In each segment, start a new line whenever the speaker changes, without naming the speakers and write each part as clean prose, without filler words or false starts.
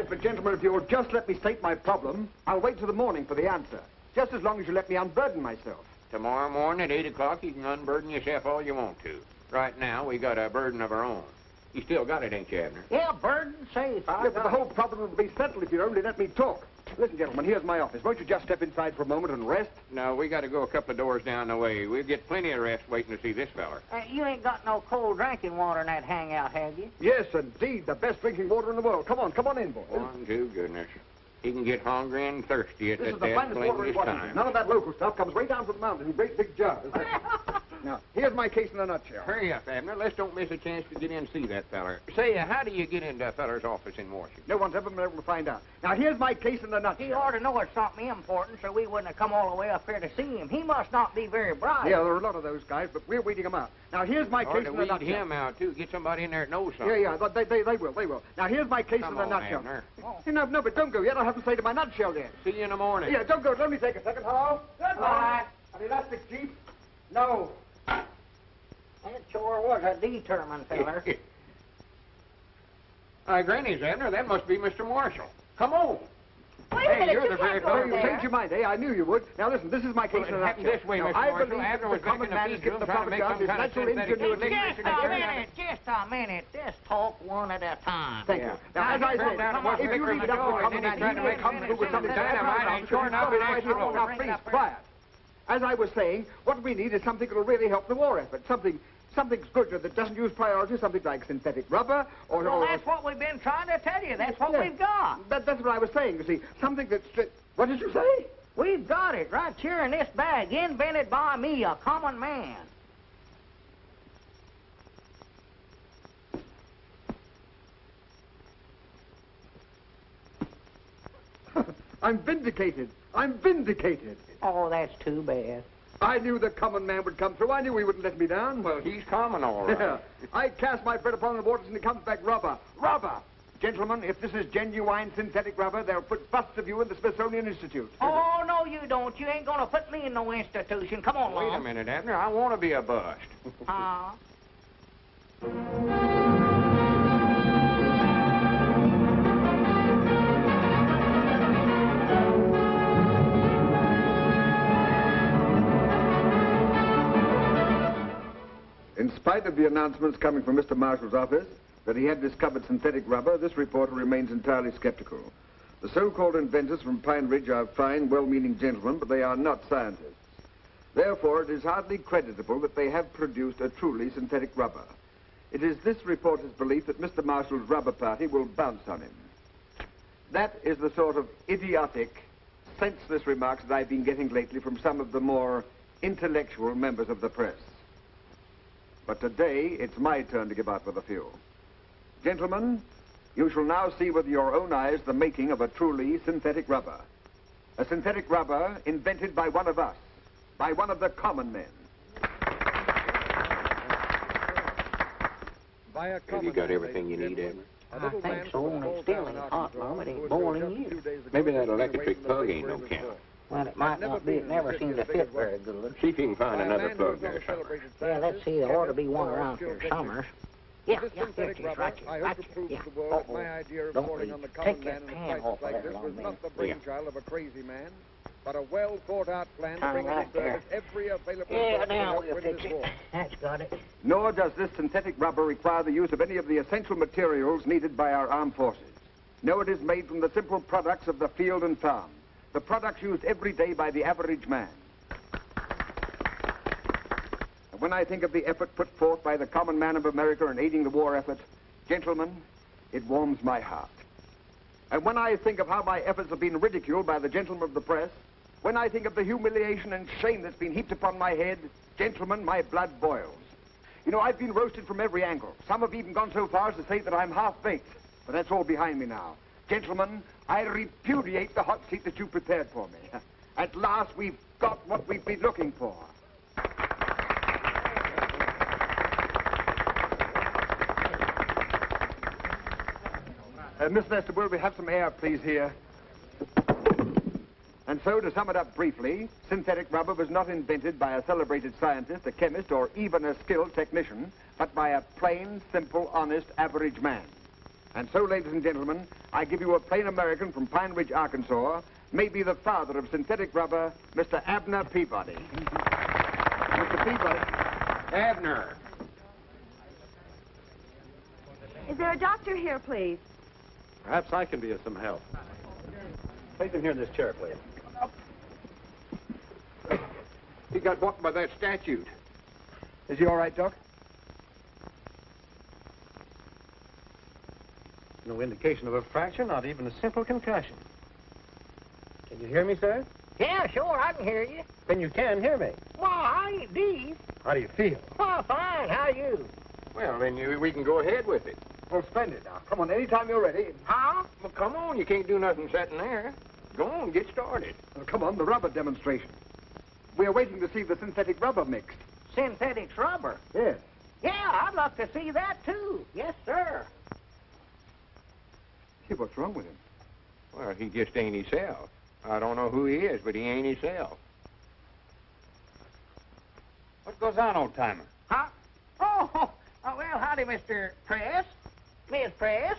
but gentlemen, if you'll just let me state my problem, I'll wait till the morning for the answer. Just as long as you let me unburden myself.
Tomorrow morning at 8 o'clock, you can unburden yourself all you want to. Right now, we got a burden of our own. You still got it, ain't you, Abner?
Yeah, burden safe.
Yeah, but the whole problem will be settled if you'd only let me talk. Listen, gentlemen, here's my office. Won't you just step inside for a moment and rest?
No, we got to go a couple of doors down the way. We'll get plenty of rest waiting to see this feller.
You ain't got no cold drinking water in that hangout, have you?
Yes, indeed. The best drinking water in the world. Come on in, boys.
One, two, goodness. He can get hungry and thirsty at
This
that
is the finest water in Washington.
time.
None of that local stuff comes right down from the mountain in great big jugs. Now, here's my case in a nutshell.
Hurry up, Abner. Let's don't miss a chance to get in and see that feller. Say, how do you get into a feller's office in Washington?
No one's ever been able to find out. Now, here's my case in a nutshell.
He ought to know it's something important, so we wouldn't have come all the way up here to see him. He must not be very bright.
Yeah, there are a lot of those guys, but we're weeding them out. Now, here's my case in a
weed
nutshell.
him out, too. Get somebody in there that knows something.
Yeah, they will. Now, here's my case in a nutshell.
Abner.
No, but don't go yet. I haven't said to my nutshell yet.
See you in the morning.
Yeah, don't go. Let me take a second. Hello? Goodbye. An elastic jeep? No.
That sure was a determined feller.
Granny's, Abner. That must be Mr. Marshall. Come on.
Wait a minute,
you're
you
the very
can't go
fellow.
You
there.
changed your mind, eh? I knew you would. Now, listen, this is my case in a
happened
nutshell.
this way,
Now,
Mr.
I
Marshall.
believe
Abner
that
was
the
back
common
in the
man
feed
is given the
room trying to
proper
make
jobs,
some
his
kind of
natural
synthetic
ingenuity.
elixir.
Just a minute. Just talk one at a time.
Thank you. Now, as I said, if you leave it up to the common man, he may come through with something
dynamite, and sure enough, it explodes.
Now, please, quiet. As I was saying, what we need is something that will really help the war effort. Something's good that doesn't use priority, something like synthetic rubber or...
Well, that's what we've been trying to tell you. That's what we've got.
That's what I was saying, you see. Something that's... What did you say?
We've got it right here in this bag, invented by me, a common man.
I'm vindicated. I'm vindicated.
Oh, that's too bad.
I knew the common man would come through. I knew he wouldn't let me down.
Well, he's common, all right.
Yeah. I cast my bread upon the waters and it comes back rubber. Rubber! Gentlemen, if this is genuine synthetic rubber, they'll put busts of you in the Smithsonian Institute.
Oh, no, you don't. You ain't gonna put me in no institution. Come on,
Wait a minute, Abner. I want to be a bust.
In spite of the announcements coming from Mr. Marshall's office that he had discovered synthetic rubber, this reporter remains entirely skeptical. The so-called inventors from Pine Ridge are fine, well-meaning gentlemen, but they are not scientists. Therefore, it is hardly creditable that they have produced a truly synthetic rubber. It is this reporter's belief that Mr. Marshall's rubber party will bounce on him. That is the sort of idiotic, senseless remarks that I've been getting lately from some of the more intellectual members of the press. But today, it's my turn to give out with a few. Gentlemen, you shall now see with your own eyes the making of a truly synthetic rubber. A synthetic rubber invented by one of us, by one of the common men.
Have you got everything you need, Abner?
I think so, and it's still ain't hot, Mom. It ain't boiling yet.
Maybe that electric plug ain't no count.
Well, it might not be. It never seemed to fit very good.
See if you can find another plug there somewhere.
Yeah, let's see. There ought to be one around here somewhere. Yeah, here it is, right here, right here. Yeah. Don't leave. Take your pan off of there, long man.
Of a crazy man, but a well-thought-out plan
to bring into service
every available...
Yeah, now we'll fix it. That's got it.
Nor does this synthetic rubber require the use of any of the essential materials needed by our armed forces. No, it is made from the simple products of the field and farm, the products used every day by the average man. And when I think of the effort put forth by the common man of America in aiding the war effort, gentlemen, it warms my heart. And when I think of how my efforts have been ridiculed by the gentlemen of the press, when I think of the humiliation and shame that's been heaped upon my head, gentlemen, my blood boils. You know, I've been roasted from every angle. Some have even gone so far as to say that I'm half-baked. But that's all behind me now. Gentlemen, I repudiate the hot seat that you prepared for me. At last, we've got what we've been looking for. Miss Lester, will we have some air, please, here? And so, to sum it up briefly, synthetic rubber was not invented by a celebrated scientist, a chemist, or even a skilled technician, but by a plain, simple, honest, average man. And so, ladies and gentlemen, I give you a plain American from Pine Ridge, Arkansas, maybe the father of synthetic rubber, Mr. Abner Peabody. Mr. Peabody.
Abner.
Is there a doctor here, please?
Perhaps I can be of some help. Place him here in this chair, please.
He got walked by that statute.
Is he all right, Doc?
No indication of a fracture, not even a simple concussion. Can you hear me, sir?
Yeah, sure, I can hear you.
Then you can hear me.
Well, I ain't deep.
How do you feel?
Oh, fine. How you?
Well, then we can go ahead with it.
Well, splendid. Now, come on, anytime you're ready.
Huh?
Well, come on, you can't do nothing sitting there. Go on, get started.
Well, come on, the rubber demonstration. We're waiting to see the synthetic rubber mixed.
Synthetic rubber?
Yes.
Yeah, I'd love to see that, too. Yes, sir.
Hey, what's wrong with him?
Well, he just ain't himself. I don't know who he is, but he ain't himself.
What goes on, old-timer?
Huh? Oh, well, howdy, Mr. Press. Miss Press.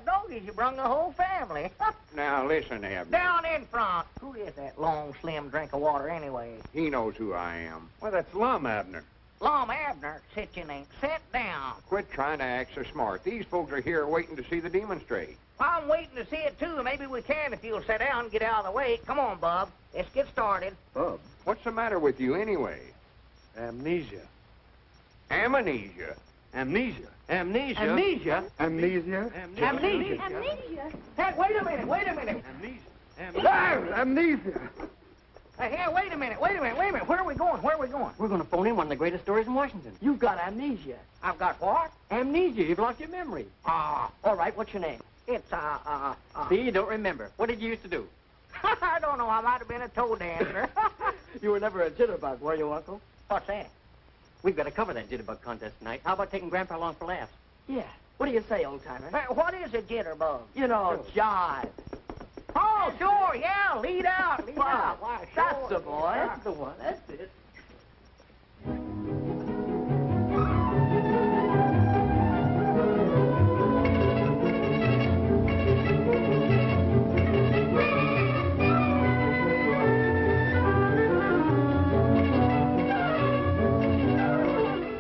Doggies, you brung the whole family.
Now, listen, Abner.
Down in front. Who is that long, slim drink of water, anyway?
He knows who I am.
Well, that's Lum, Abner.
Lum Abner, sit your name. Sit down.
Quit trying to act so smart. These folks are here waiting to see the demonstrate.
I'm waiting to see it, too. Maybe we can if you'll sit down and get out of the way. Come on, Bub. Let's get started.
Bub?
What's the matter with you, anyway?
Amnesia.
Amnesia.
Amnesia. Amnesia.
Amnesia?
Amnesia?
Amnesia.
Amnesia?
Hey, wait a minute.
Amnesia.
Amnesia!
Hey, wait a minute. Where are we going?
We're going to phone in one of the greatest stories in Washington. You've got amnesia.
I've got what?
Amnesia. You've lost your memory.
Ah,
All right, what's your name?
it's,
See, you don't remember. What did you used to do?
I don't know. I might have been a toe dancer.
You were never a jitterbug, were you, Uncle?
What's that?
We've got to cover that jitterbug contest tonight. How about taking Grandpa along for laughs? Yeah. What do you say, old-timer?
What is a jitterbug?
You know, jive.
Oh, sure, yeah, lead out. Why, sure.
That's the boy. That's the one. That's it.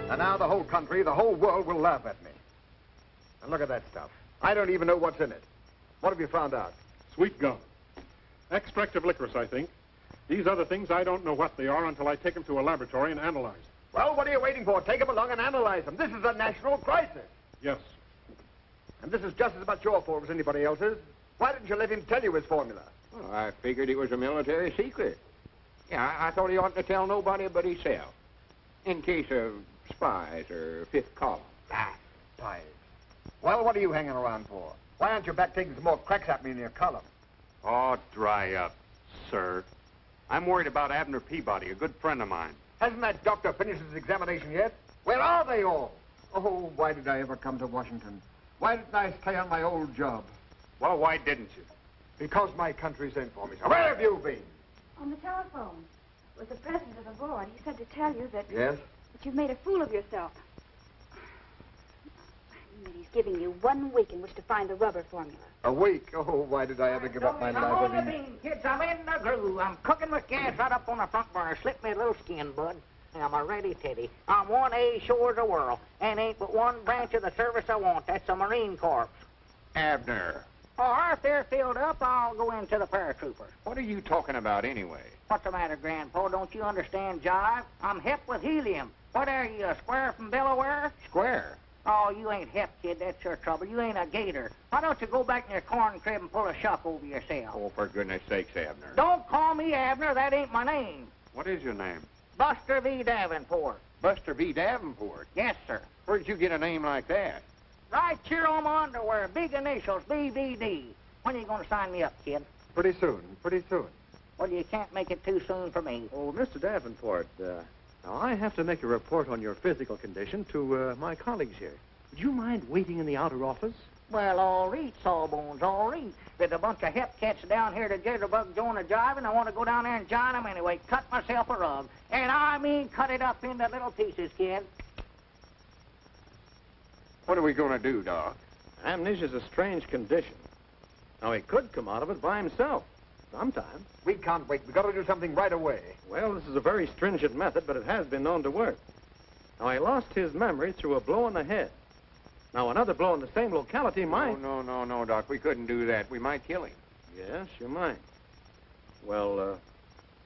And now the whole country, the whole world will laugh at me. And look at that stuff. I don't even know what's in it. What have you found out?
Sweet gum. Extract of licorice, I think. These other things, I don't know what they are until I take them to a laboratory and analyze them.
Well, what are you waiting for? Take them along and analyze them. This is a national crisis.
Yes.
And this is just as much your fault as anybody else's. Why didn't you let him tell you his formula?
Well, I figured it was a military secret. Yeah, I thought he oughtn't to tell nobody but himself. In case of spies or fifth column.
Spies. Well, what are you hanging around for? Why aren't you back taking some more cracks at me in your column?
Oh, dry up, sir. I'm worried about Abner Peabody, a good friend of mine.
Hasn't that doctor finished his examination yet? Where are they all? Oh, why did I ever come to Washington? Why didn't I stay on my old job?
Well, why didn't you?
Because my country sent for me. So where have you been?
On the telephone. With the president of the board. He said to tell you that...
Yes?
That you've made a fool of yourself. And he's giving you 1 week in which to find the rubber formula.
A week? Oh, why did I ever give up my
Come on, the
life?
bean, kids. I'm in the groove. I'm cooking with gas right up on the front burner. Slip me a little skin, bud. I'm a ready teddy. I'm 1A sure as the world. And ain't but one branch of the service I want. That's the Marine Corps.
Abner,
All right, if they're filled up, I'll go into the paratroopers.
what are you talking about anyway?
What's the matter, Grandpa? Don't you understand jive? I'm hep with helium. What are you, a square from Delaware?
Square.
Oh, you ain't hep, kid. That's your trouble. You ain't a gator. Why don't you go back in your corn crib and pull a shuck over yourself?
Oh, for goodness sakes, Abner.
Don't call me Abner. That ain't my name.
What is your name?
Buster V. Davenport.
Buster B. Davenport.
Yes, sir.
Where'd you get a name like that?
Right here on my underwear. Big initials, BVD. When are you going to sign me up, kid?
Pretty soon, pretty soon.
Well, you can't make it too soon for me.
Oh, Mr. Davenport, now I have to make a report on your physical condition to my colleagues here. Would you mind waiting in the outer office?
Well, all right, Sawbones, all right. There's a bunch of hep cats down here to jitterbug join the jive, and I want to go down there and join them anyway. Cut myself a rug. And I mean cut it up into little pieces, kid.
What are we going to do, Doc?
Amnesia's a strange condition. Now, he could come out of it by himself sometime.
We can't wait. We've got to do something right away.
Well, this is a very stringent method, but it has been known to work. Now, he lost his memory through a blow on the head. Now, another blow in the same locality might...
No, Doc. We couldn't do that. We might kill him.
Yes, you might. Well,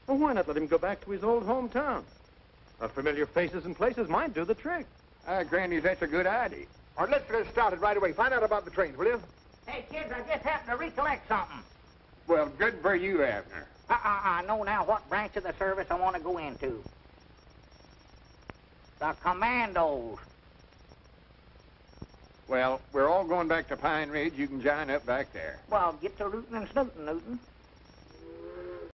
why not let him go back to his old hometown? Familiar faces and places might do the trick.
Granny, that's a good idea.
All right, let's get started right away. Find out about the trains, will you?
Hey, kids, I just happened to recollect something.
Well, good for you, Abner.
I know now what branch of the service I want to go into. The commandos.
Well, we're all going back to Pine Ridge. You can join up back there.
Well, get to rootin' and snootin', Newton.